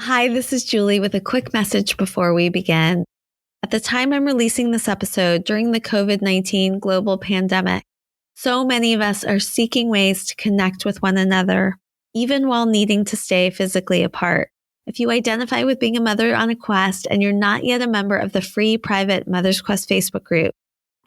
Hi, this is Julie with a quick message before we begin. At the time I'm releasing this episode during the COVID-19 global pandemic, so many of us are seeking ways to connect with one another, even while needing to stay physically apart. If you identify with being a mother on a quest and you're not yet a member of the free private Mother's Quest Facebook group,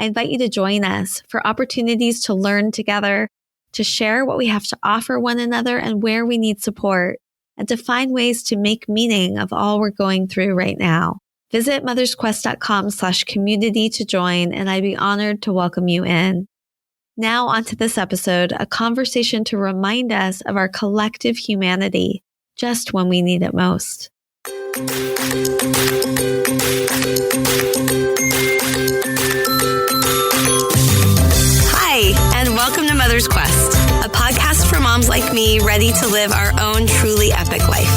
I invite you to join us for opportunities to learn together, to share what we have to offer one another and where we need support, and to find ways to make meaning of all we're going through right now. Visit mothersquest.com/community to join, and I'd be honored to welcome you in. Now onto this episode, a conversation to remind us of our collective humanity, just when we need it most. Hi, and welcome to Mother's Quest, a podcast for moms like me ready to live our own truly epic life.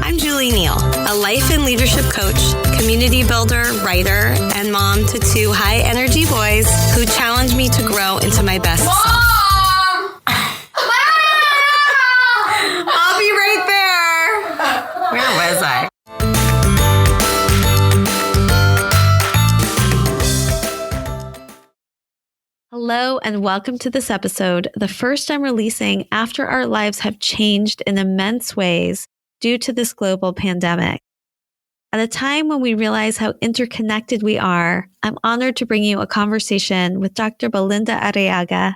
I'm Julie Neal, a life and leadership coach, community builder, writer, and mom to two high-energy boys who challenge me to grow into my best self. I'll be right there. Where was I? Hello and welcome to this episode, the first I'm releasing after our lives have changed in immense ways due to this global pandemic. At a time when we realize how interconnected we are, I'm honored to bring you a conversation with Dr. Belinda Arriaga,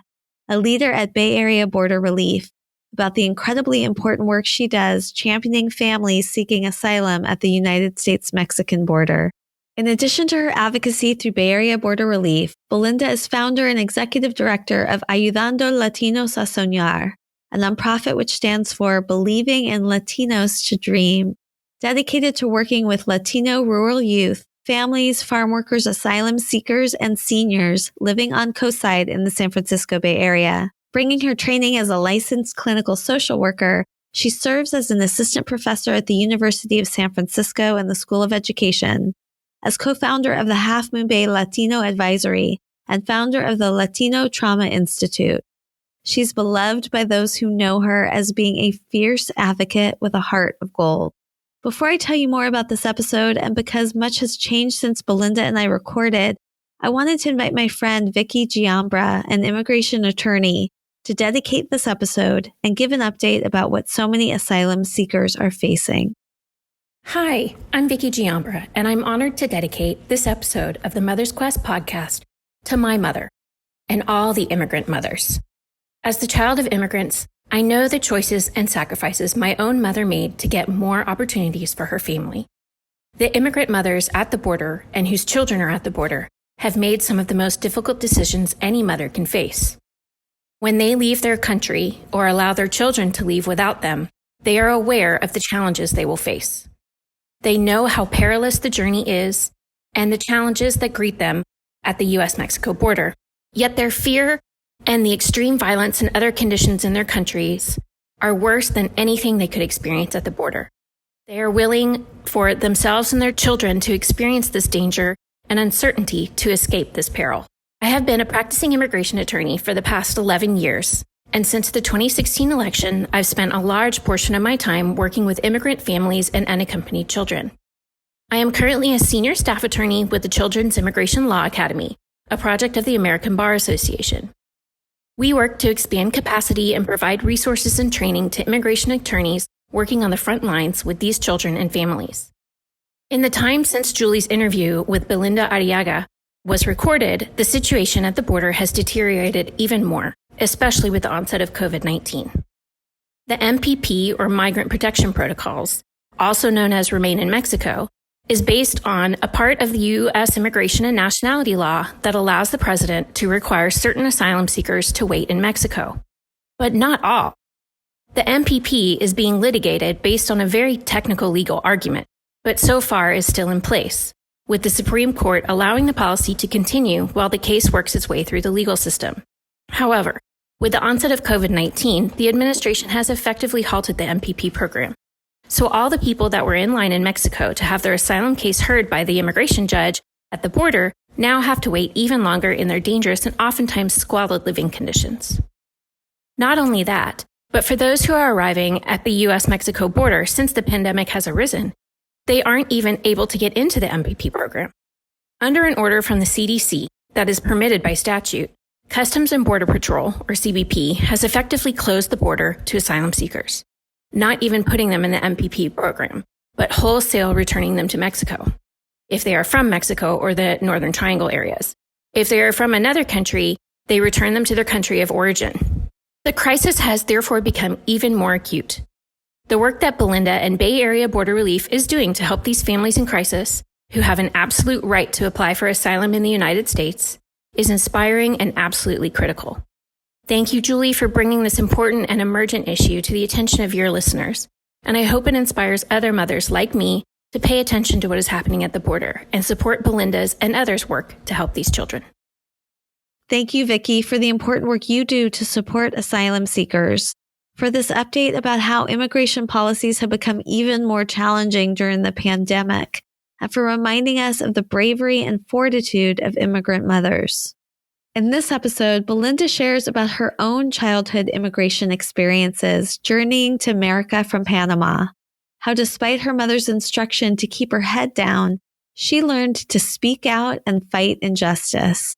a leader at Bay Area Border Relief, about the incredibly important work she does championing families seeking asylum at the United States-Mexican border. In addition to her advocacy through Bay Area Border Relief, Belinda is founder and executive director of Ayudando Latinos a Soñar, a nonprofit which stands for Believing in Latinos to Dream, dedicated to working with Latino rural youth, families, farm workers, asylum seekers, and seniors living on coastside in the San Francisco Bay Area. Bringing her training as a licensed clinical social worker, she serves as an assistant professor at the University of San Francisco and the School of Education, as co-founder of the Half Moon Bay Latino Advisory and founder of the Latino Trauma Institute. She's beloved by those who know her as being a fierce advocate with a heart of gold. Before I tell you more about this episode, and because much has changed since Belinda and I recorded, I wanted to invite my friend Vickie Giambra, an immigration attorney, to dedicate this episode and give an update about what so many asylum seekers are facing. Hi, I'm Vickie Giambra, and I'm honored to dedicate this episode of the Mother's Quest podcast to my mother and all the immigrant mothers. As the child of immigrants, I know the choices and sacrifices my own mother made to get more opportunities for her family. The immigrant mothers at the border and whose children are at the border have made some of the most difficult decisions any mother can face. When they leave their country or allow their children to leave without them, they are aware of the challenges they will face. They know how perilous the journey is and the challenges that greet them at the U.S.-Mexico border. Yet their fear and the extreme violence and other conditions in their countries are worse than anything they could experience at the border. They are willing for themselves and their children to experience this danger and uncertainty to escape this peril. I have been a practicing immigration attorney for the past 11 years. And since the 2016 election, I've spent a large portion of my time working with immigrant families and unaccompanied children. I am currently a senior staff attorney with the Children's Immigration Law Academy, a project of the American Bar Association. We work to expand capacity and provide resources and training to immigration attorneys working on the front lines with these children and families. In the time since Julie's interview with Belinda Arriaga was recorded, the situation at the border has deteriorated even more, especially with the onset of COVID-19. The MPP, or Migrant Protection Protocols, also known as Remain in Mexico, is based on a part of the U.S. Immigration and Nationality Law that allows the president to require certain asylum seekers to wait in Mexico. But not all. The MPP is being litigated based on a very technical legal argument, but so far is still in place, with the Supreme Court allowing the policy to continue while the case works its way through the legal system. However, with the onset of COVID-19, the administration has effectively halted the MPP program. So all the people that were in line in Mexico to have their asylum case heard by the immigration judge at the border now have to wait even longer in their dangerous and oftentimes squalid living conditions. Not only that, But for those who are arriving at the U.S.-Mexico border since the pandemic has arisen, they aren't even able to get into the MPP program. Under an order from the CDC that is permitted by statute, Customs and Border Patrol, or CBP, has effectively closed the border to asylum seekers, not even putting them in the MPP program, but wholesale returning them to Mexico, if they are from Mexico or the Northern Triangle areas. If they are from another country, they return them to their country of origin. The crisis has therefore become even more acute. The work that Belinda and Bay Area Border Relief is doing to help these families in crisis, who have an absolute right to apply for asylum in the United States, is inspiring and absolutely critical. Thank you, Julie, for bringing this important and emergent issue to the attention of your listeners, and I hope it inspires other mothers like me to pay attention to what is happening at the border and support Belinda's and others' work to help these children. Thank you, Vickie, for the important work you do to support asylum seekers, for this update about how immigration policies have become even more challenging during the pandemic, and for reminding us of the bravery and fortitude of immigrant mothers. In this episode, Belinda shares about her own childhood immigration experiences journeying to America from Panama, how despite her mother's instruction to keep her head down, she learned to speak out and fight injustice,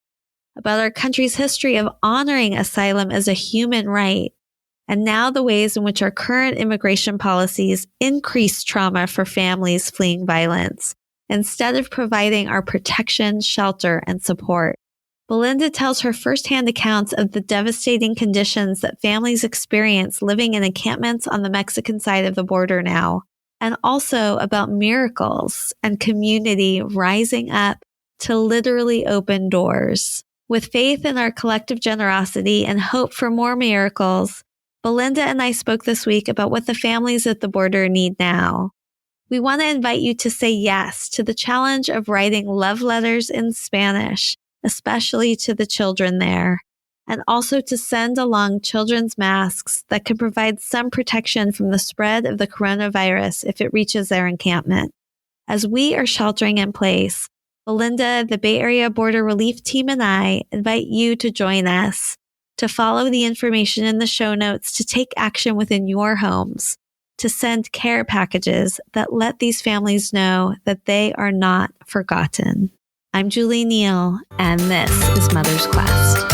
about our country's history of honoring asylum as a human right, and now the ways in which our current immigration policies increase trauma for families fleeing violence, instead of providing our protection, shelter, and support. Belinda tells her firsthand accounts of the devastating conditions that families experience living in encampments on the Mexican side of the border now, and also about miracles and community rising up to literally open doors. With faith in our collective generosity and hope for more miracles, Belinda and I spoke this week about what the families at the border need now. We want to invite you to say yes to the challenge of writing love letters in Spanish, especially to the children there, and also to send along children's masks that can provide some protection from the spread of the coronavirus if it reaches their encampment. As we are sheltering in place, Belinda, the Bay Area Border Relief Team, and I invite you to join us, to follow the information in the show notes, to take action within your homes, to send care packages that let these families know that they are not forgotten. I'm Julie Neal, and this is Mother's Quest.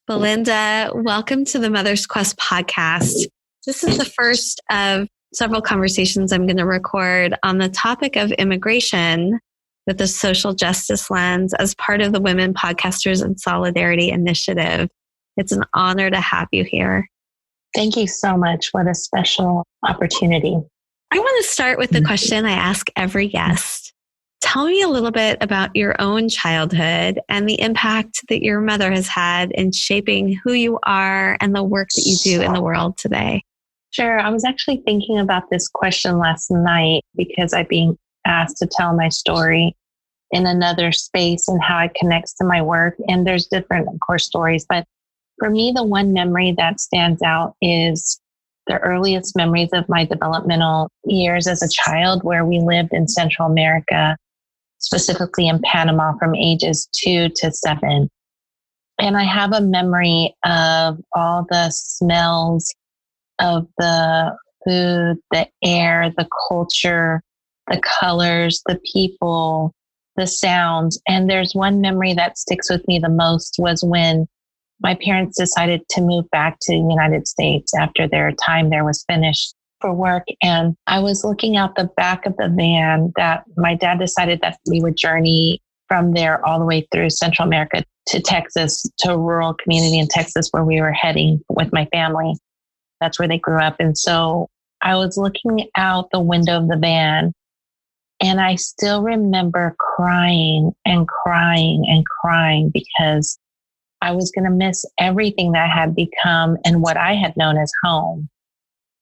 Belinda, welcome to the Mother's Quest podcast. This is the first of several conversations I'm going to record on the topic of immigration with a social justice lens as part of the Women Podcasters in Solidarity initiative. It's an honor to have you here. Thank you so much. What a special opportunity. I want to start with the question I ask every guest. Tell me a little bit about your own childhood and the impact that your mother has had in shaping who you are and the work that you do in the world today. Sure. I was actually thinking about this question last night because I'm being asked to tell my story in another space and how it connects to my work. And there's different, of course, stories. But for me, the one memory that stands out is the earliest memories of my developmental years as a child, where we lived in Central America, specifically in Panama from ages 2 to 7. And I have a memory of all the smells of the food, the air, the culture, the colors, the people, the sounds. And there's one memory that sticks with me the most was when my parents decided to move back to the United States after their time there was finished for work. And I was looking out the back of the van that my dad decided that we would journey from there all the way through Central America to Texas, to a rural community in Texas where we were heading with my family. That's where they grew up. And so I was looking out the window of the van, and I still remember crying and crying and crying because I was going to miss everything that had become and what I had known as home.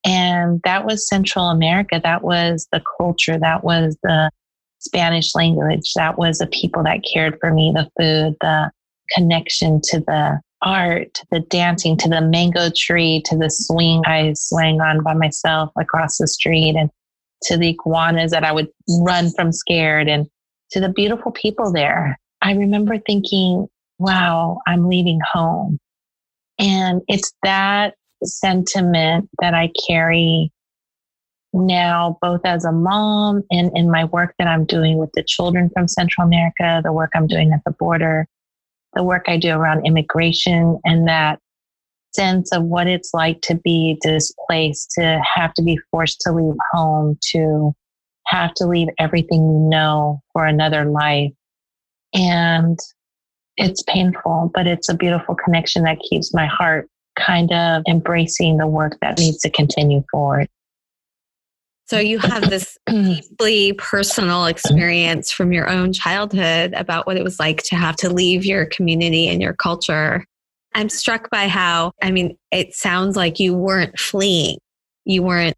And that was Central America. That was the culture. That was the Spanish language. That was the people that cared for me, the food, the connection to the art, the dancing, to the mango tree, to the swing I swang on by myself across the street, and to the iguanas that I would run from scared, and to the beautiful people there. I remember thinking, wow, I'm leaving home. And it's that sentiment that I carry now, both as a mom and in my work that I'm doing with the children from Central America, the work I'm doing at the border, the work I do around immigration, and that sense of what it's like to be displaced, to have to be forced to leave home, to have to leave everything you know for another life. And it's painful, but it's a beautiful connection that keeps my heart kind of embracing the work that needs to continue forward. So you have this deeply personal experience from your own childhood about what it was like to have to leave your community and your culture. I'm struck by how, it sounds like you weren't fleeing. You weren't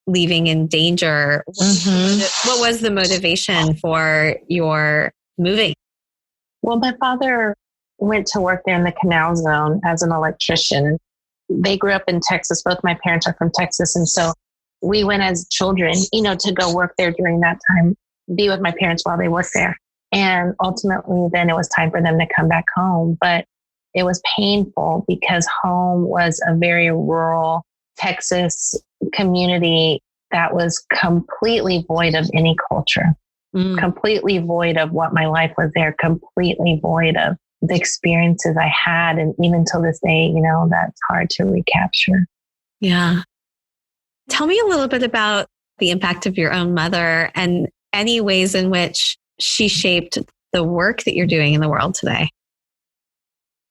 leaving in danger. What was the motivation for your moving? Well, my father went to work there in the Canal Zone as an electrician. They grew up in Texas. Both my parents are from Texas. And so we went as children, to go work there during that time, be with my parents while they worked there. And ultimately, then it was time for them to come back home. But it was painful because home was a very rural Texas community that was completely void of any culture, completely void of what my life was there, completely void of the experiences I had. And even till this day, that's hard to recapture. Yeah. Tell me a little bit about the impact of your own mother and any ways in which she shaped the work that you're doing in the world today.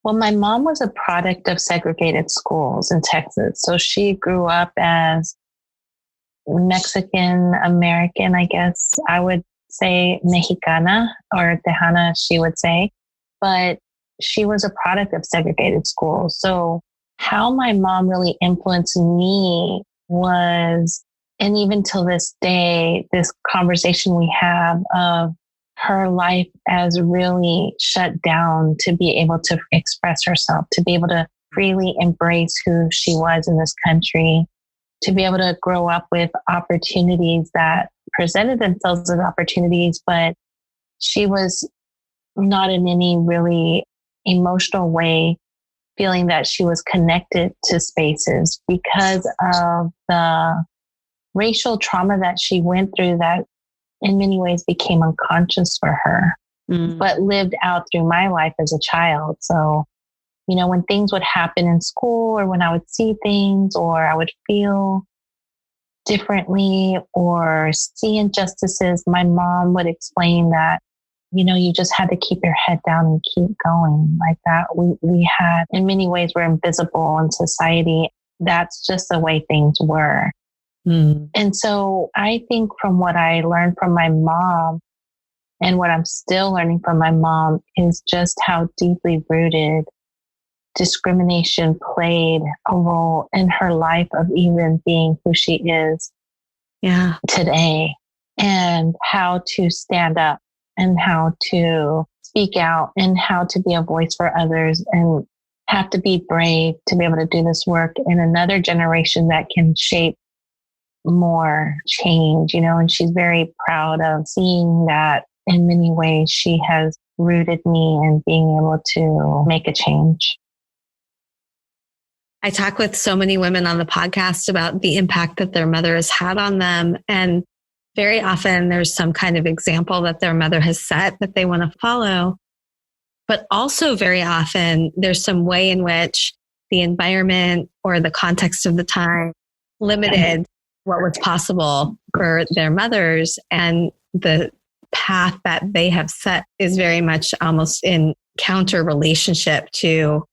Well, my mom was a product of segregated schools in Texas. So she grew up as Mexican American, I guess I would say Mexicana or Tejana, she would say. But she was a product of segregated schools. So how my mom really influenced me was, and even till this day, this conversation we have of her life as really shut down to be able to express herself, to be able to freely embrace who she was in this country, to be able to grow up with opportunities that presented themselves as opportunities, but she was not in any really emotional way feeling that she was connected to spaces because of the racial trauma that she went through that in many ways became unconscious for her, but lived out through my life as a child. So, when things would happen in school or when I would see things or I would feel differently or see injustices, my mom would explain that, you just had to keep your head down and keep going like that. We had, in many ways, we're invisible in society. That's just the way things were. And so I think from what I learned from my mom and what I'm still learning from my mom is just how deeply rooted discrimination played a role in her life of even being who she is today, and how to stand up and how to speak out and how to be a voice for others and have to be brave to be able to do this work in another generation that can shape more change, and she's very proud of seeing that in many ways she has rooted me in being able to make a change. I talk with so many women on the podcast about the impact that their mother has had on them. And very often there's some kind of example that their mother has set that they want to follow. But also very often there's some way in which the environment or the context of the time limited what was possible for their mothers, and the path that they have set is very much almost in counter relationship to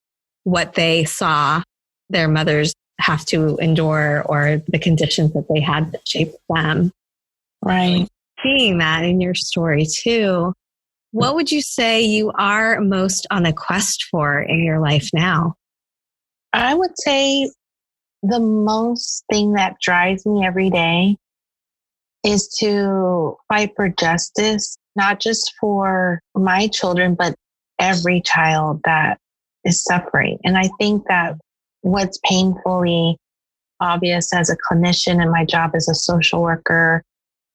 what they saw their mothers have to endure or the conditions that they had that shaped them. Right. Seeing that in your story too, what would you say you are most on a quest for in your life now? I would say the most thing that drives me every day is to fight for justice, not just for my children, but every child that is suffering. And I think that what's painfully obvious as a clinician and my job as a social worker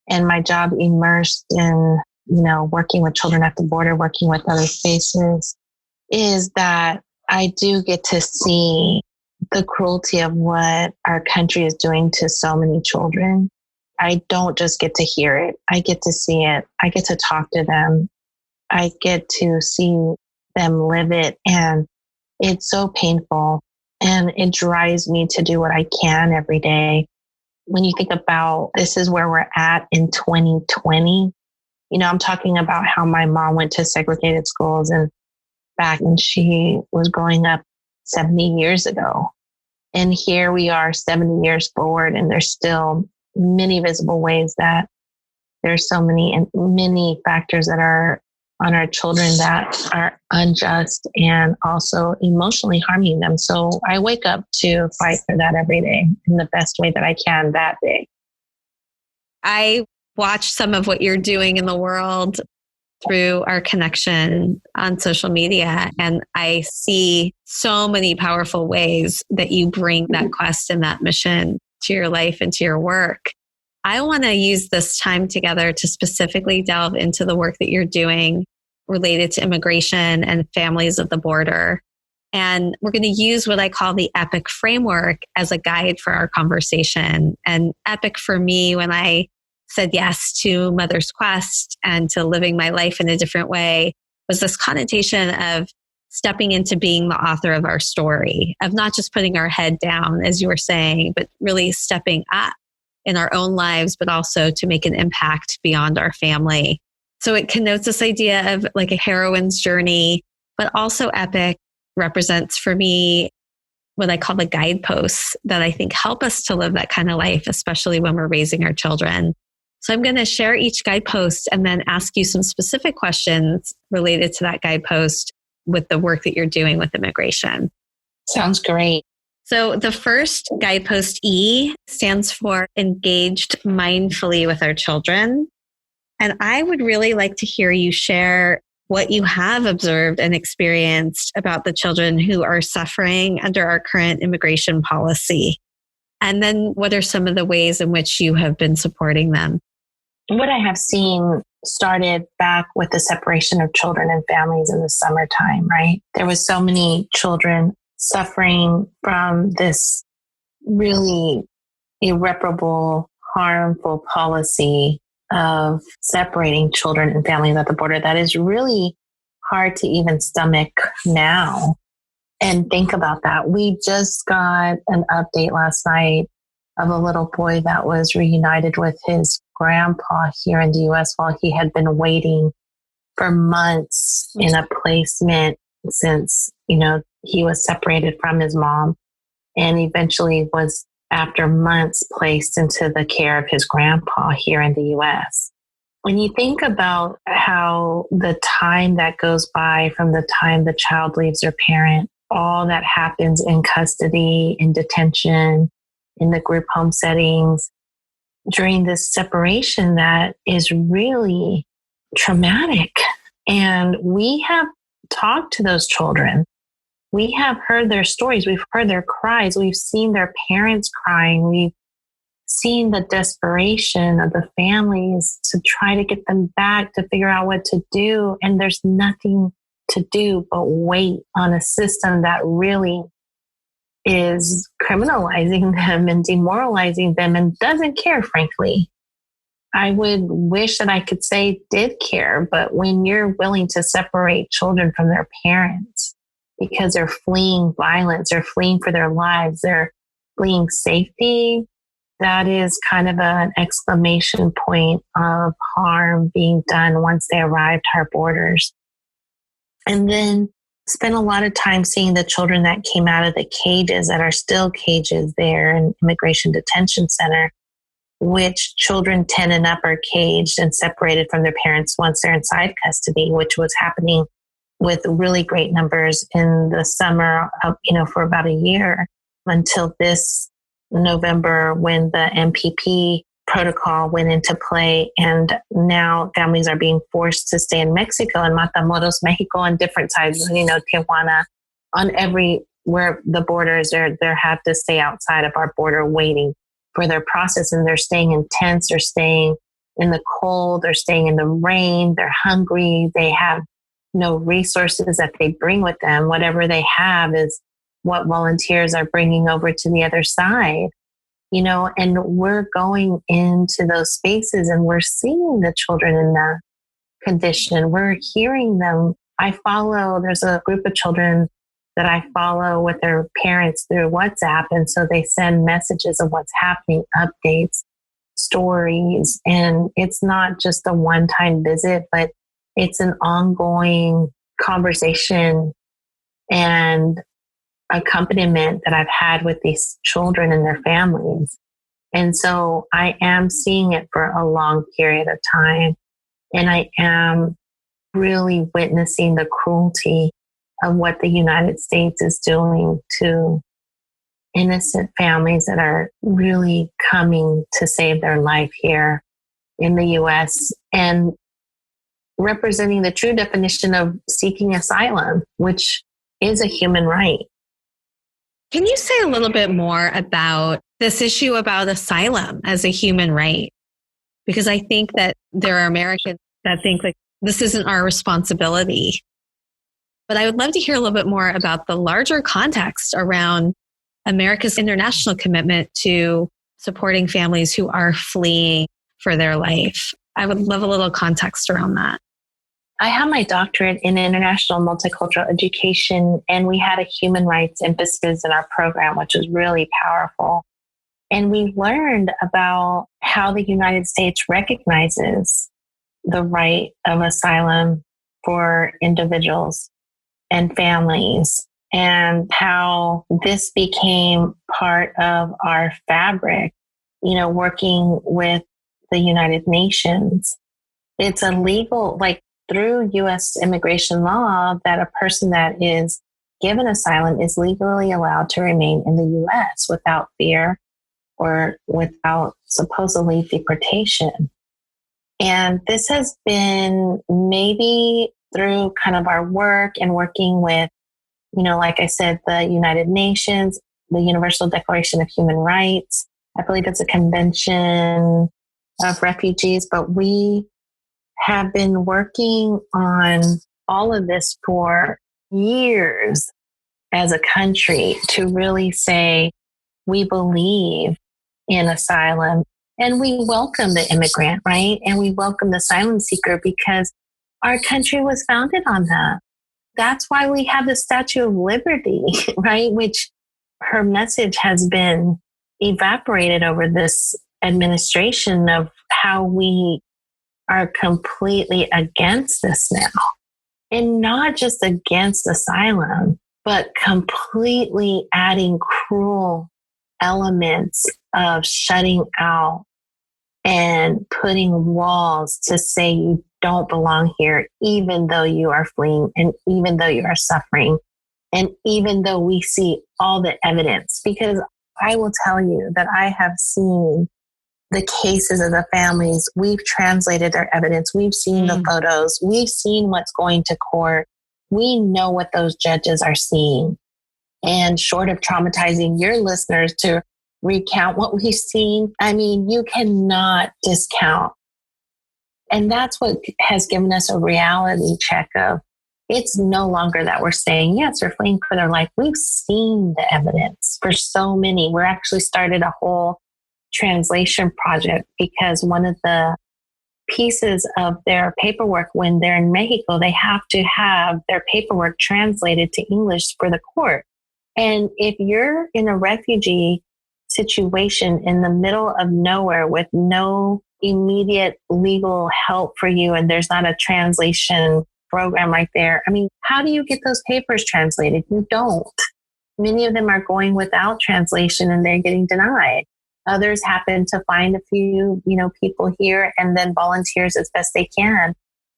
and my job immersed in working with children at the border, working with other spaces, is that I do get to see the cruelty of what our country is doing to so many children. I don't just get to hear it. I get to see it. I get to talk to them. I get to see them live it. And it's so painful. And it drives me to do what I can every day. When you think about this is where we're at in 2020, I'm talking about how my mom went to segregated schools and back when she was growing up 70 years ago. And here we are 70 years forward, and there's still many visible ways that there's so many factors that are on our children that are unjust and also emotionally harming them. So I wake up to fight for that every day in the best way that I can that day. I watch some of what you're doing in the world through our connection on social media, and I see so many powerful ways that you bring that quest and that mission to your life and to your work. I want to use this time together to specifically delve into the work that you're doing related to immigration and families of the border. And we're going to use what I call the EPIC framework as a guide for our conversation. And EPIC for me, when I said yes to Mother's Quest and to living my life in a different way, was this connotation of stepping into being the author of our story, of not just putting our head down, as you were saying, but really stepping up in our own lives, but also to make an impact beyond our family. So it connotes this idea of like a heroine's journey, but also EPIC represents for me what I call the guideposts that I think help us to live that kind of life, especially when we're raising our children. So I'm going to share each guidepost and then ask you some specific questions related to that guidepost with the work that you're doing with immigration. Sounds great. So the first guidepost, E, stands for engaged mindfully with our children. And I would really like to hear you share what you have observed and experienced about the children who are suffering under our current immigration policy. And then what are some of the ways in which you have been supporting them? What I have seen started back with the separation of children and families in the summertime, right? There was so many children suffering from this really irreparable, harmful policy of separating children and families at the border that is really hard to even stomach now. And think about that. We just got an update last night of a little boy that was reunited with his grandpa here in the U.S. while he had been waiting for months in a placement since, he was separated from his mom, and eventually was, after months, placed into the care of his grandpa here in the U.S. When you think about how the time that goes by from the time the child leaves their parent, all that happens in custody, in detention, in the group home settings, during this separation that is really traumatic. And we have talked to those children. We have heard their stories. We've heard their cries. We've seen their parents crying. We've seen the desperation of the families to try to get them back, to figure out what to do. And there's nothing to do but wait on a system that really is criminalizing them and demoralizing them and doesn't care, frankly. I would wish that I could say did care, but when you're willing to separate children from their parents because they're fleeing violence, they're fleeing for their lives, they're fleeing safety, that is kind of an exclamation point of harm being done once they arrive to our borders. And then spent a lot of time seeing the children that came out of the cages that are still cages there in Immigration Detention Center, which children 10 and up are caged and separated from their parents once they're inside custody, which was happening with really great numbers in the summer, for about a year until this November when the MPP protocol went into play. And now families are being forced to stay in Mexico and Matamoros, Mexico, on different sides, Tijuana, on where the borders are, they have to stay outside of our border waiting for their process. And they're staying in tents, they're staying in the cold, they're staying in the rain, they're hungry, they have no resources that they bring with them. Whatever they have is what volunteers are bringing over to the other side, and we're going into those spaces and we're seeing the children in that condition. We're hearing them. There's a group of children that I follow with their parents through WhatsApp. And so they send messages of what's happening, updates, stories. And it's not just a one-time visit, but it's an ongoing conversation and accompaniment that I've had with these children and their families. And so I am seeing it for a long period of time. And I am really witnessing the cruelty of what the United States is doing to innocent families that are really coming to save their life here in the U.S. and representing the true definition of seeking asylum, which is a human right. Can you say a little bit more about this issue about asylum as a human right? Because I think that there are Americans that think like this isn't our responsibility. But I would love to hear a little bit more about the larger context around America's international commitment to supporting families who are fleeing for their life. I would love a little context around that. I have my doctorate in international multicultural education, and we had a human rights emphasis in our program, which was really powerful. And we learned about how the United States recognizes the right of asylum for individuals and families, and how this became part of our fabric, working with the United Nations. It's illegal, through U.S. immigration law, that a person that is given asylum is legally allowed to remain in the U.S. without fear or without supposedly deportation. And this has been maybe through kind of our work and working with, like I said, the United Nations, the Universal Declaration of Human Rights. I believe it's a convention of refugees, but we have been working on all of this for years as a country to really say we believe in asylum and we welcome the immigrant, right? And we welcome the asylum seeker because our country was founded on that. That's why we have the Statue of Liberty, right? Which her message has been evaporated over this administration of how we are completely against this now. And not just against asylum, but completely adding cruel elements of shutting out and putting walls to say you don't belong here, even though you are fleeing and even though you are suffering. And even though we see all the evidence, because I will tell you that I have seen the cases of the families. We've translated their evidence. We've seen the photos. We've seen what's going to court. We know what those judges are seeing. And short of traumatizing your listeners to recount what we've seen, I mean, you cannot discount. And that's what has given us a reality check of it's no longer that we're saying, yes, they're fleeing for their life. We've seen the evidence for so many. We're actually started a whole translation project because one of the pieces of their paperwork when they're in Mexico, they have to have their paperwork translated to English for the court. And if you're in a refugee situation in the middle of nowhere with no immediate legal help for you and there's not a translation program right there, I mean, how do you get those papers translated? You don't. Many of them are going without translation and they're getting denied. Others happen to find a few, people here and then volunteers as best they can.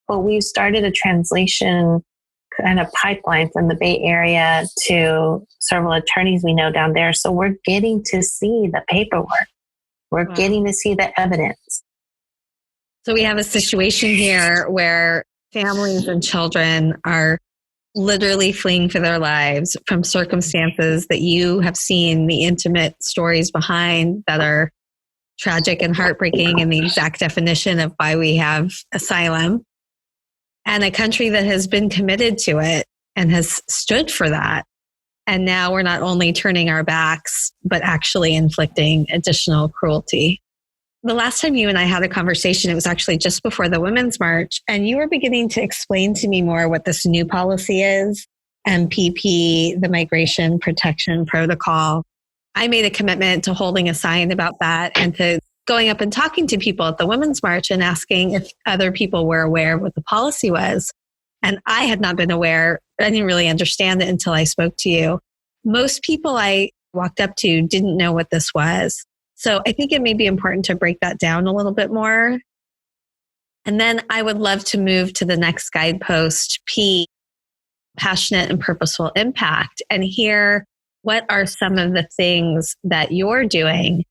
But we've started a translation kind of pipeline from the Bay Area to several attorneys we know down there. So we're getting to see the paperwork. We're getting to see the evidence. So we have a situation here where families and children are literally fleeing for their lives from circumstances that you have seen the intimate stories behind that are tragic and heartbreaking and the exact definition of why we have asylum, and a country that has been committed to it and has stood for that. And now we're not only turning our backs, but actually inflicting additional cruelty. The last time you and I had a conversation, it was actually just before the Women's March, and you were beginning to explain to me more what this new policy is, MPP, the Migration Protection Protocol. I made a commitment to holding a sign about that and to going up and talking to people at the Women's March and asking if other people were aware of what the policy was. And I had not been aware. I didn't really understand it until I spoke to you. Most people I walked up to didn't know what this was. So I think it may be important to break that down a little bit more. And then I would love to move to the next guidepost, P, passionate and purposeful impact, and hear what are some of the things that you're doing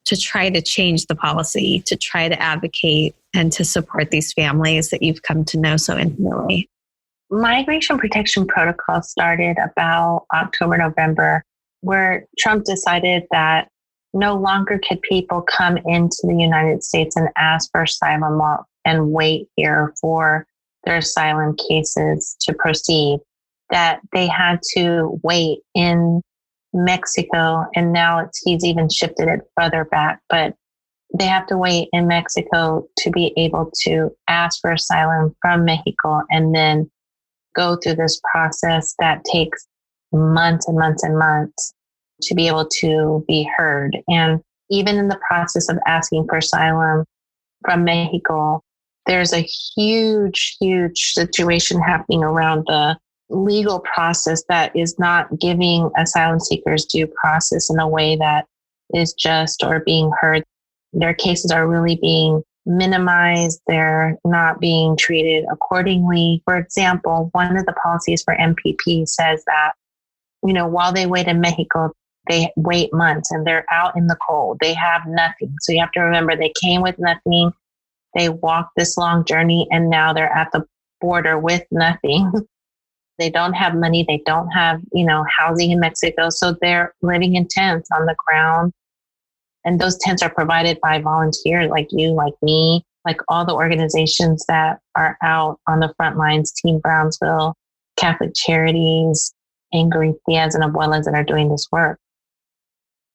to try to change the policy, to try to advocate and to support these families that you've come to know so intimately. Migration Protection Protocol started about October, November, where Trump decided that no longer could people come into the United States and ask for asylum and wait here for their asylum cases to proceed, that they had to wait in Mexico. And now he's even shifted it further back, but they have to wait in Mexico to be able to ask for asylum from Mexico and then go through this process that takes months and months and months to be able to be heard. And even in the process of asking for asylum from Mexico, there's a huge, huge situation happening around the legal process that is not giving asylum seekers due process in a way that is just or being heard. Their cases are really being minimized. They're not being treated accordingly. For example, one of the policies for MPP says that, while they wait in Mexico, they wait months and they're out in the cold. They have nothing. So you have to remember they came with nothing. They walked this long journey and now they're at the border with nothing. They don't have money. They don't have, housing in Mexico. So they're living in tents on the ground. And those tents are provided by volunteers like you, like me, like all the organizations that are out on the front lines, Team Brownsville, Catholic Charities, Angry Tias and Abuelas that are doing this work.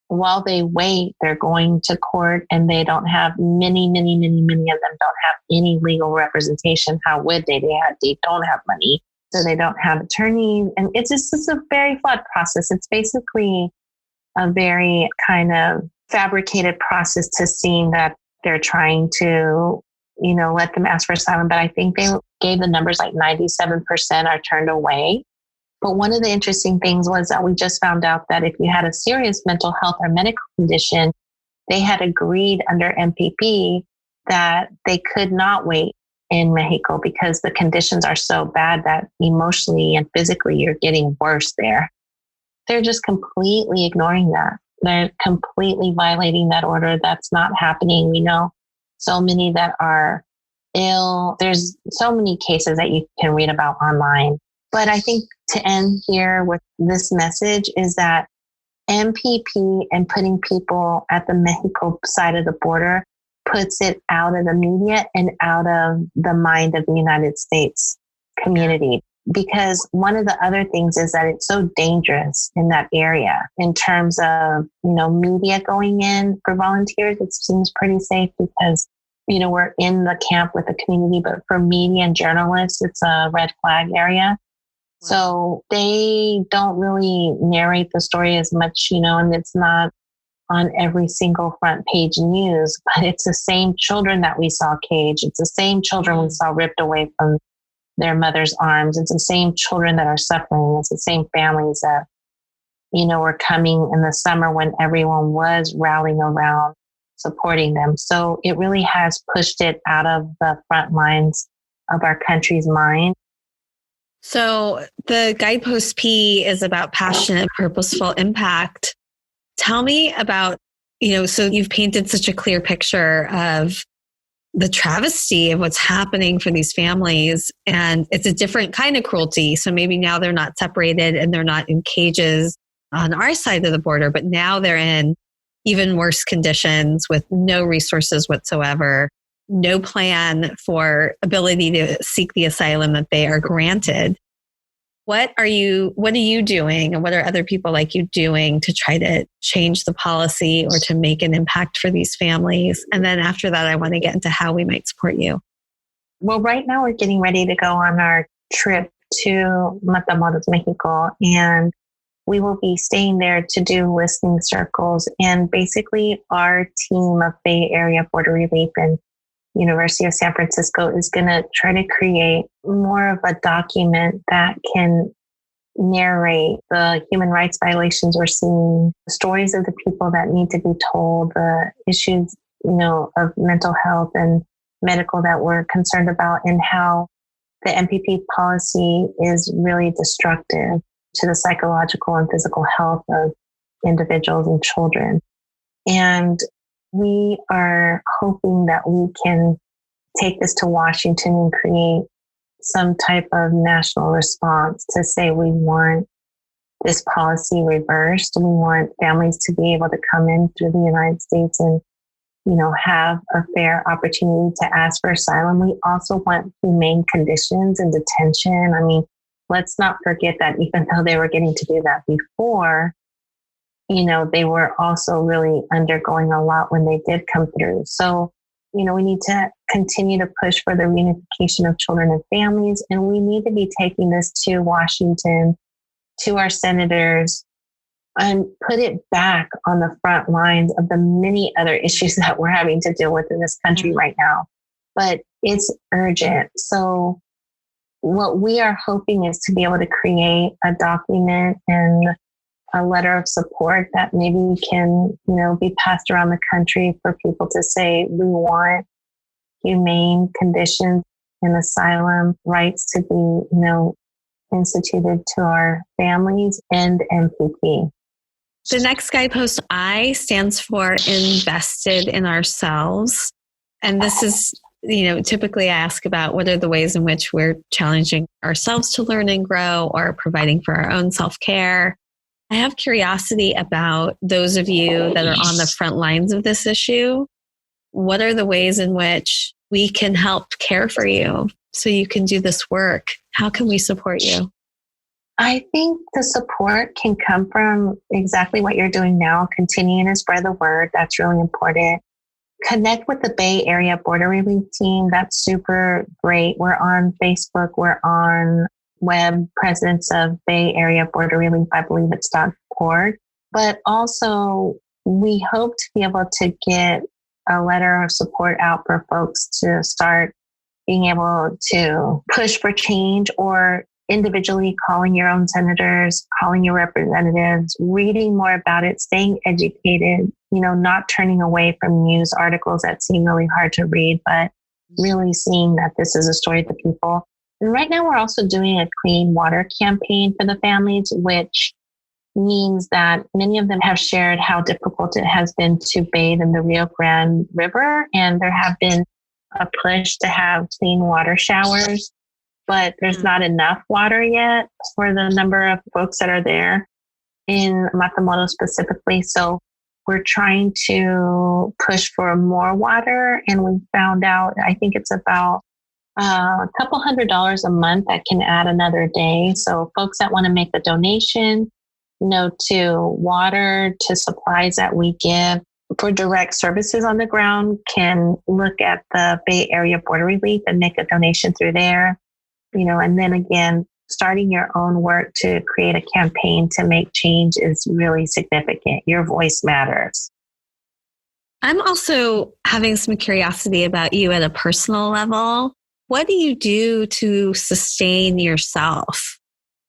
While they wait, they're going to court and they don't have many of them don't have any legal representation. How would they? They don't have money. So they don't have attorneys. And it's a very flawed process. It's basically a very kind of fabricated process to seem that they're trying to, let them ask for asylum. But I think they gave the numbers like 97% are turned away. But one of the interesting things was that we just found out that if you had a serious mental health or medical condition, they had agreed under MPP that they could not wait in Mexico because the conditions are so bad that emotionally and physically you're getting worse there. They're just completely ignoring that. They're completely violating that order. That's not happening. We know so many that are ill. There's so many cases that you can read about online. But I think to end here with this message is that MPP and putting people at the Mexico side of the border puts it out of the media and out of the mind of the United States community. Because one of the other things is that it's so dangerous in that area in terms of, media going in for volunteers. It seems pretty safe because, we're in the camp with the community, but for media and journalists, it's a red flag area. So they don't really narrate the story as much, and it's not on every single front page news, but it's the same children that we saw caged. It's the same children we saw ripped away from their mother's arms. It's the same children that are suffering. It's the same families that, were coming in the summer when everyone was rallying around supporting them. So it really has pushed it out of the front lines of our country's mind. So the guidepost P is about passionate, purposeful impact. Tell me about, so you've painted such a clear picture of the travesty of what's happening for these families. And it's a different kind of cruelty. So maybe now they're not separated and they're not in cages on our side of the border, but now they're in even worse conditions with no resources whatsoever, no plan for ability to seek the asylum that they are granted. What are you doing, and what are other people like you doing to try to change the policy or to make an impact for these families? And then after that, I want to get into how we might support you. Well, right now we're getting ready to go on our trip to Matamoros, Mexico, and we will be staying there to do listening circles. And basically our team of Bay Area Border Relief and University of San Francisco is going to try to create more of a document that can narrate the human rights violations we're seeing, the stories of the people that need to be told, the issues, of mental health and medical that we're concerned about, and how the MPP policy is really destructive to the psychological and physical health of individuals and children. And we are hoping that we can take this to Washington and create some type of national response to say we want this policy reversed. We want families to be able to come in through the United States and, have a fair opportunity to ask for asylum. We also want humane conditions in detention. I mean, let's not forget that even though they were getting to do that before, they were also really undergoing a lot when they did come through. So, we need to continue to push for the reunification of children and families. And we need to be taking this to Washington, to our senators, and put it back on the front lines of the many other issues that we're having to deal with in this country right now. But it's urgent. So what we are hoping is to be able to create a document and a letter of support that maybe can, be passed around the country for people to say, we want humane conditions and asylum rights to be, instituted to our families and MPP. The next guidepost, I, stands for invested in ourselves. And this is, typically I ask about what are the ways in which we're challenging ourselves to learn and grow or providing for our own self-care. I have curiosity about those of you that are on the front lines of this issue. What are the ways in which we can help care for you so you can do this work? How can we support you? I think the support can come from exactly what you're doing now, continuing to spread the word. That's really important. Connect with the Bay Area Border Relief team. That's super great. We're on Facebook. We're on web presence of Bay Area Border Relief. I believe it's .org. But also, we hope to be able to get a letter of support out for folks to start being able to push for change, or individually calling your own senators, calling your representatives, reading more about it, staying educated, not turning away from news articles that seem really hard to read, but really seeing that this is a story of the people. And right now we're also doing a clean water campaign for the families, which means that many of them have shared how difficult it has been to bathe in the Rio Grande River. And there have been a push to have clean water showers, but there's not enough water yet for the number of folks that are there in Matamoros specifically. So we're trying to push for more water. And we found out, I think it's about a couple $100 a month that can add another day. So folks that want to make a donation, to water, to supplies that we give for direct services on the ground, can look at the Bay Area Border Relief and make a donation through there. And then again, starting your own work to create a campaign to make change is really significant. Your voice matters. I'm also having some curiosity about you at a personal level. What do you do to sustain yourself?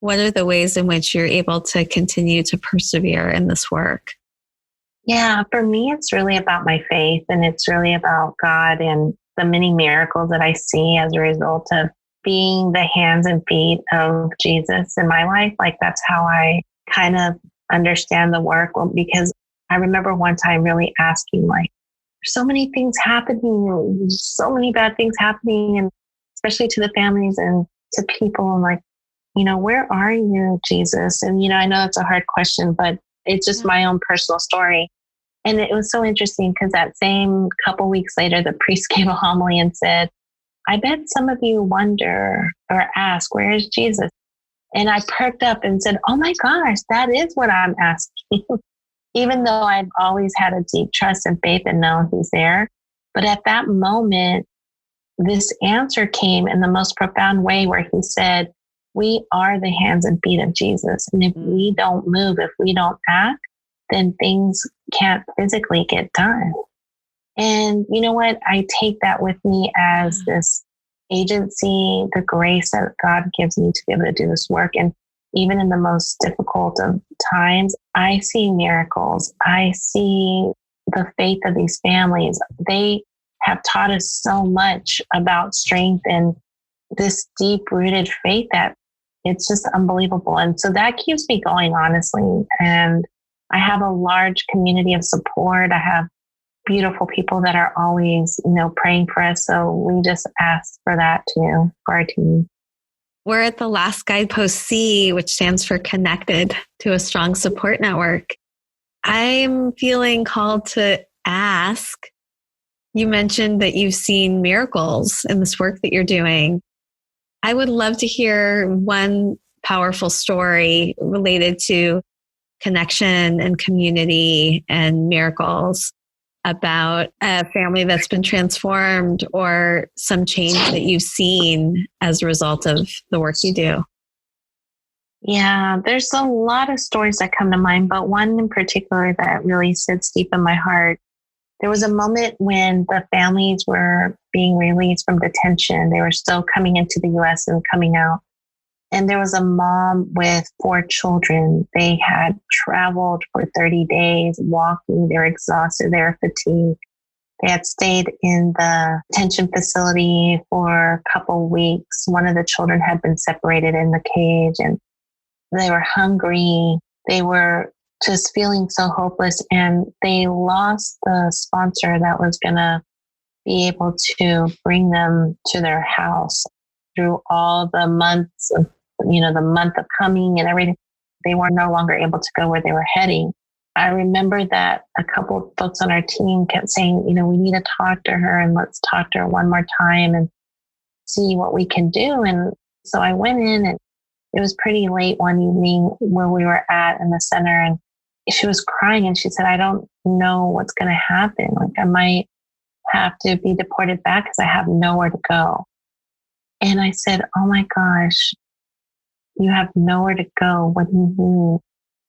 What are the ways in which you're able to continue to persevere in this work? Yeah, for me, it's really about my faith, and it's really about God and the many miracles that I see as a result of being the hands and feet of Jesus in my life. Like, that's how I kind of understand the work, because I remember one time really asking, like, there's so many things happening, so many bad things happening, and especially to the families and to people. And like, where are you, Jesus? And, I know that's a hard question, but it's just my own personal story. And it was so interesting because that same couple weeks later, the priest gave a homily and said, I bet some of you wonder or ask, where is Jesus? And I perked up and said, oh my gosh, that is what I'm asking. Even though I've always had a deep trust and faith and know he's there. But at that moment, this answer came in the most profound way where he said, we are the hands and feet of Jesus. And if we don't move, if we don't act, then things can't physically get done. And you know what? I take that with me as this agency, the grace that God gives me to be able to do this work. And even in the most difficult of times, I see miracles. I see the faith of these families. They have taught us so much about strength and this deep-rooted faith that it's just unbelievable. And so that keeps me going, honestly. And I have a large community of support. I have beautiful people that are always, praying for us. So we just ask for that too, for our team. We're at the last guidepost C, which stands for connected to a strong support network. I'm feeling called to ask. You mentioned that you've seen miracles in this work that you're doing. I would love to hear one powerful story related to connection and community and miracles about a family that's been transformed or some change that you've seen as a result of the work you do. Yeah, there's a lot of stories that come to mind, but one in particular that really sits deep in my heart. There was a moment when the families were being released from detention. They were still coming into the U.S. and coming out. And there was a mom with 4 children. They had traveled for 30 days walking. They were exhausted. They were fatigued. They had stayed in the detention facility for a couple weeks. One of the children had been separated in the cage and they were hungry. They were just feeling so hopeless, and they lost the sponsor that was going to be able to bring them to their house through all the months of, the month of coming and everything. They were no longer able to go where they were heading. I remember that a couple of folks on our team kept saying, we need to talk to her and let's talk to her one more time and see what we can do. And so I went in, and it was pretty late one evening where we were at in the center, and she was crying and she said, I don't know what's going to happen. Like, I might have to be deported back because I have nowhere to go. And I said, oh my gosh, you have nowhere to go. What do you mean?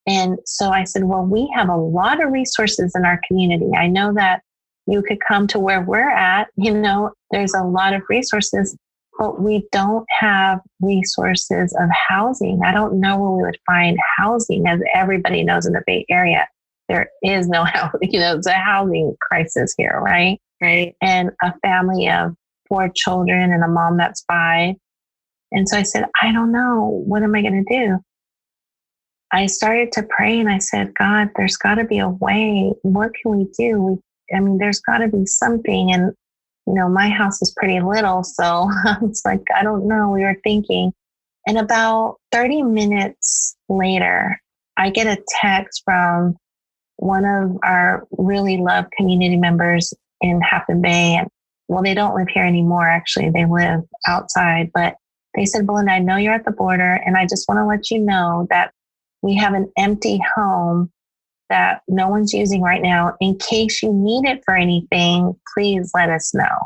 And so I said, well, we have a lot of resources in our community. I know that you could come to where we're at. There's a lot of resources, but we don't have resources of housing. I don't know where we would find housing. As everybody knows in the Bay Area, there is no housing. It's a housing crisis here, right? Right. And a family of 4 children and a mom that's 5. And so I said, I don't know. What am I going to do? I started to pray and I said, God, there's got to be a way. What can we do? There's got to be something. And my house is pretty little. So it's like, I don't know. We were thinking. And about 30 minutes later, I get a text from one of our really loved community members in Half Moon Bay. And well, they don't live here anymore. Actually, they live outside. But they said, Belinda, I know you're at the border. And I just want to let you know that we have an empty home that no one's using right now. In case you need it for anything, please let us know.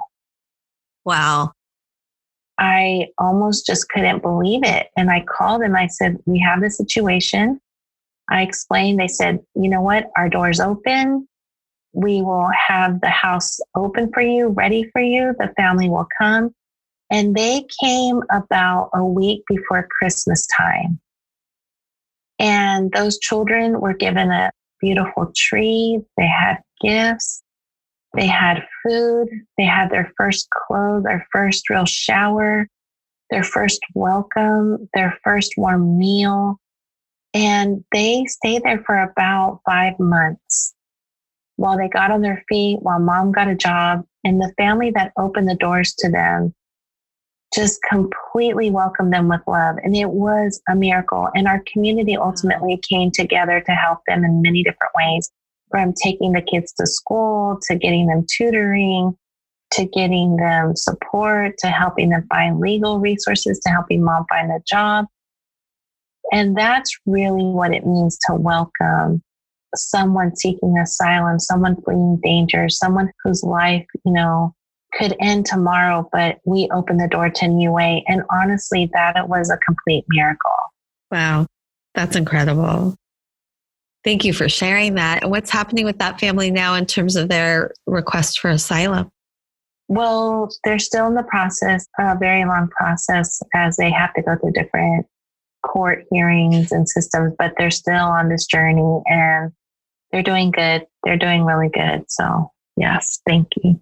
Wow. I almost just couldn't believe it. And I called them. I said, we have this situation. I explained. They said, you know what? Our door's open. We will have the house open for you, ready for you. The family will come. And they came about a week before Christmas time. And those children were given a beautiful tree. They had gifts. They had food. They had their first clothes, their first real shower, their first welcome, their first warm meal. And they stayed there for about 5 months while they got on their feet, while mom got a job. And the family that opened the doors to them just completely welcomed them with love. And it was a miracle. And our community ultimately came together to help them in many different ways. from taking the kids to school, to getting them tutoring, to getting them support, to helping them find legal resources, to helping mom find a job. And that's really what it means to welcome someone seeking asylum, someone fleeing danger, someone whose life, could end tomorrow, but we open the door to a new way. And honestly, that it was a complete miracle. Wow. That's incredible. Thank you for sharing that. And what's happening with that family now in terms of their request for asylum? Well, they're still in the process, a very long process, as they have to go through different court hearings and systems, but they're still on this journey and they're doing good. They're doing really good. So yes, thank you.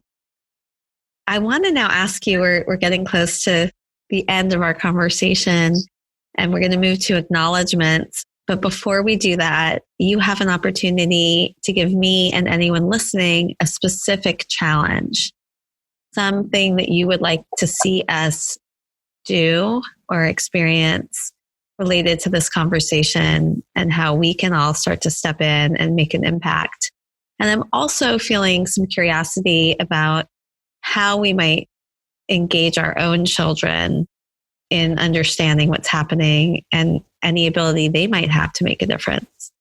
I want to now ask you, we're getting close to the end of our conversation and we're going to move to acknowledgements. But before we do that, you have an opportunity to give me and anyone listening a specific challenge, something that you would like to see us do or experience related to this conversation and how we can all start to step in and make an impact. And I'm also feeling some curiosity about how we might engage our own children in understanding what's happening and any ability they might have to make a difference.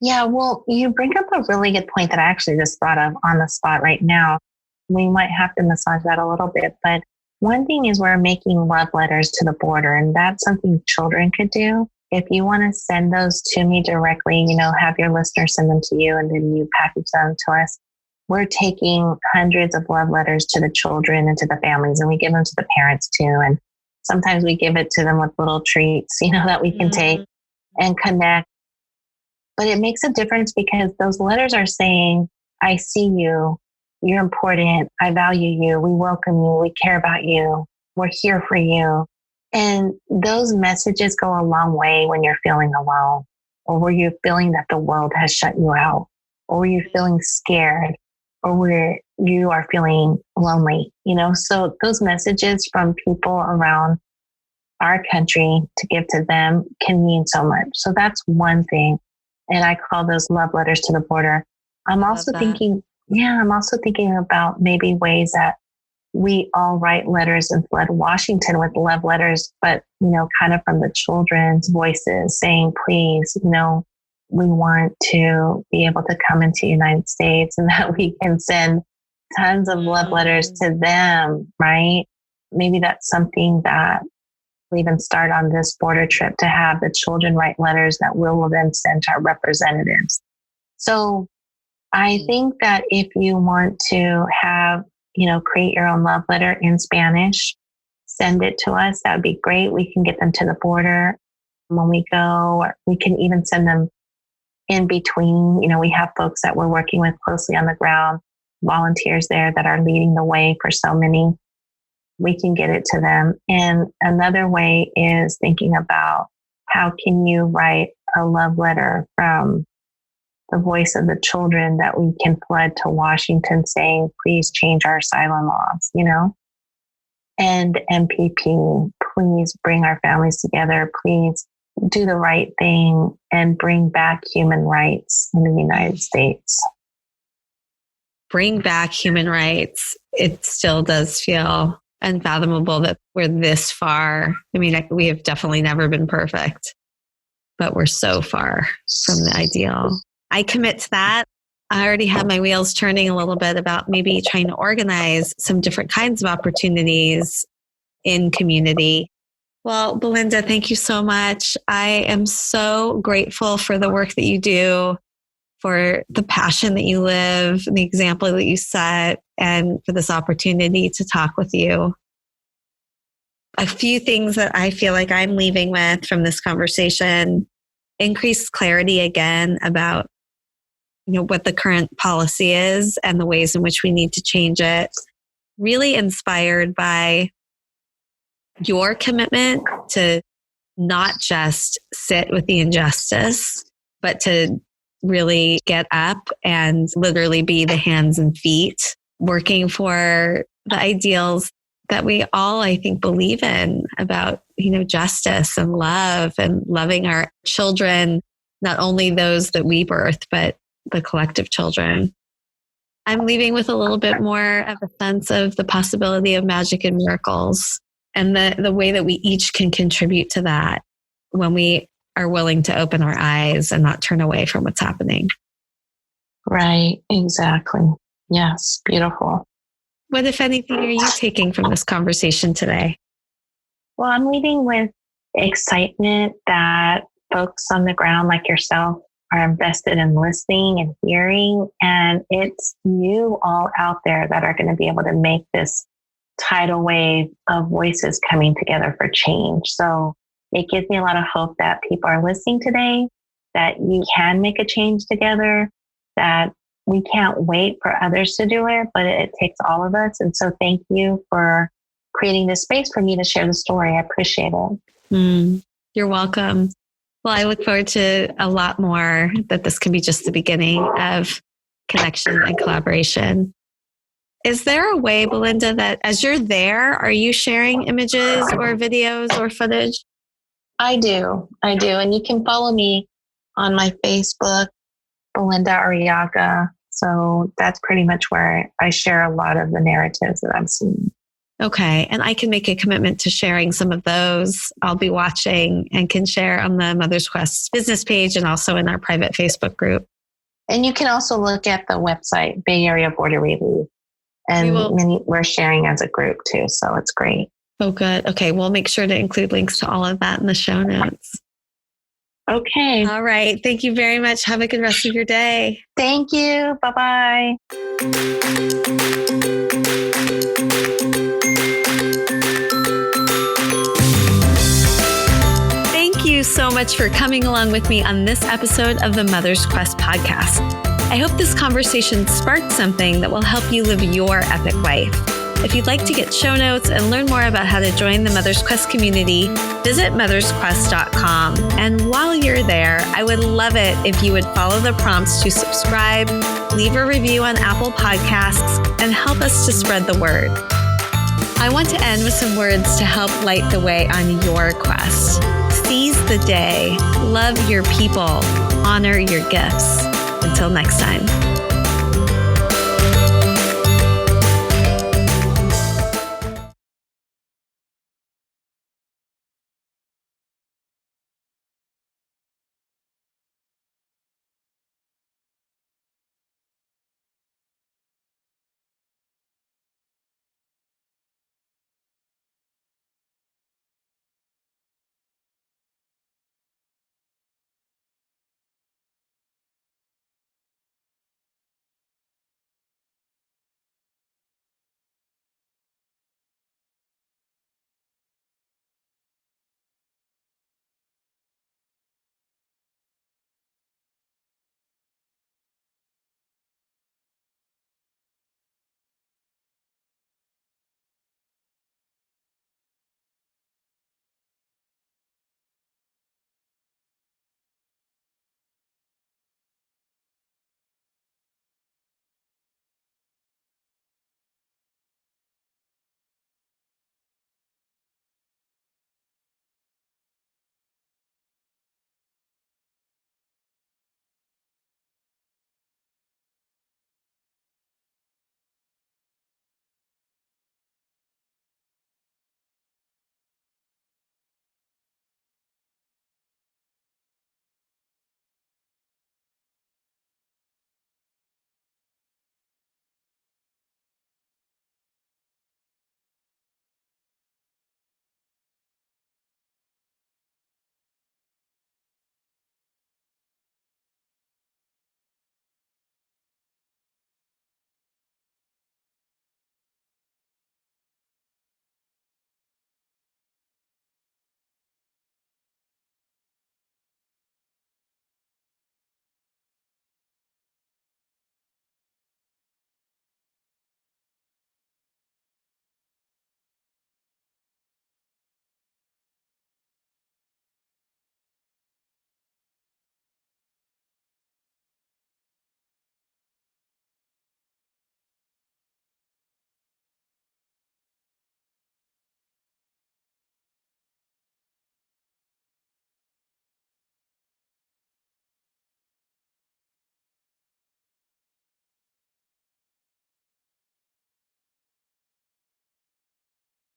Yeah, well, you bring up a really good point that I actually just thought of on the spot right now. We might have to massage that a little bit, but one thing is we're making love letters to the border, and that's something children could do. If you want to send those to me directly, have your listener send them to you and then you package them to us. We're taking hundreds of love letters to the children and to the families, and we give them to the parents too. And sometimes we give it to them with little treats, that we can take and connect. But it makes a difference because those letters are saying, I see you. You're important. I value you. We welcome you. We care about you. We're here for you. And those messages go a long way when you're feeling alone, or where you're feeling that the world has shut you out, or where you're feeling scared, or where you are feeling lonely, So those messages from people around our country to give to them can mean so much. So that's one thing. And I call those love letters to the border. I'm also thinking about maybe ways that we all write letters and flood Washington with love letters, but, kind of from the children's voices saying, please, we want to be able to come into the United States, and that we can send tons of love letters to them, right? Maybe that's something that we even start on this border trip, to have the children write letters that we'll then send to our representatives. So I think that if you want to have, create your own love letter in Spanish, send it to us. That would be great. We can get them to the border when we go, or we can even send them in between. We have folks that we're working with closely on the ground, volunteers there that are leading the way for so many. We can get it to them. And another way is thinking about how can you write a love letter from the voice of the children that we can flood to Washington saying, please change our asylum laws, and MPP, please bring our families together. Please do the right thing and bring back human rights in the United States. Bring back human rights. It still does feel unfathomable that we're this far. I mean, we have definitely never been perfect, but we're so far from the ideal. I commit to that. I already have my wheels turning a little bit about maybe trying to organize some different kinds of opportunities in community. Well, Belinda, thank you so much. I am so grateful for the work that you do, for the passion that you live, the example that you set, and for this opportunity to talk with you. A few things that I feel like I'm leaving with from this conversation: increased clarity again about what the current policy is and the ways in which we need to change it. Really inspired by your commitment to not just sit with the injustice, but to really get up and literally be the hands and feet working for the ideals that we all, I think, believe in about, justice and love and loving our children, not only those that we birth, but the collective children. I'm leaving with a little bit more of a sense of the possibility of magic and miracles and the way that we each can contribute to that when we are willing to open our eyes and not turn away from what's happening. Right, exactly. Yes, beautiful. What, if anything, are you taking from this conversation today? Well, I'm leaving with excitement that folks on the ground like yourself are invested in listening and hearing. And it's you all out there that are going to be able to make this tidal wave of voices coming together for change. So it gives me a lot of hope that people are listening today, that you can make a change together, that we can't wait for others to do it, but it takes all of us. And so thank you for creating this space for me to share the story. I appreciate it. You're welcome. Well, I look forward to a lot more, that this can be just the beginning of connection and collaboration. Is there a way, Belinda, that as you're there, are you sharing images or videos or footage? I do. And you can follow me on my Facebook, Belinda Arriaga. So that's pretty much where I share a lot of the narratives that I'm seeing. Okay. And I can make a commitment to sharing some of those. I'll be watching and can share on the Mother's Quest business page and also in our private Facebook group. And you can also look at the website, Bay Area Border Relief. And we're sharing as a group too. So it's great. Oh, good. Okay. We'll make sure to include links to all of that in the show notes. Okay. All right. Thank you very much. Have a good rest of your day. Thank you. Bye-bye. Thank you so much for coming along with me on this episode of the Mother's Quest podcast. I hope this conversation sparked something that will help you live your epic life. If you'd like to get show notes and learn more about how to join the Mother's Quest community, visit mothersquest.com. And while you're there, I would love it if you would follow the prompts to subscribe, leave a review on Apple Podcasts, and help us to spread the word. I want to end with some words to help light the way on your quest. Seize the day, love your people, honor your gifts. Until next time.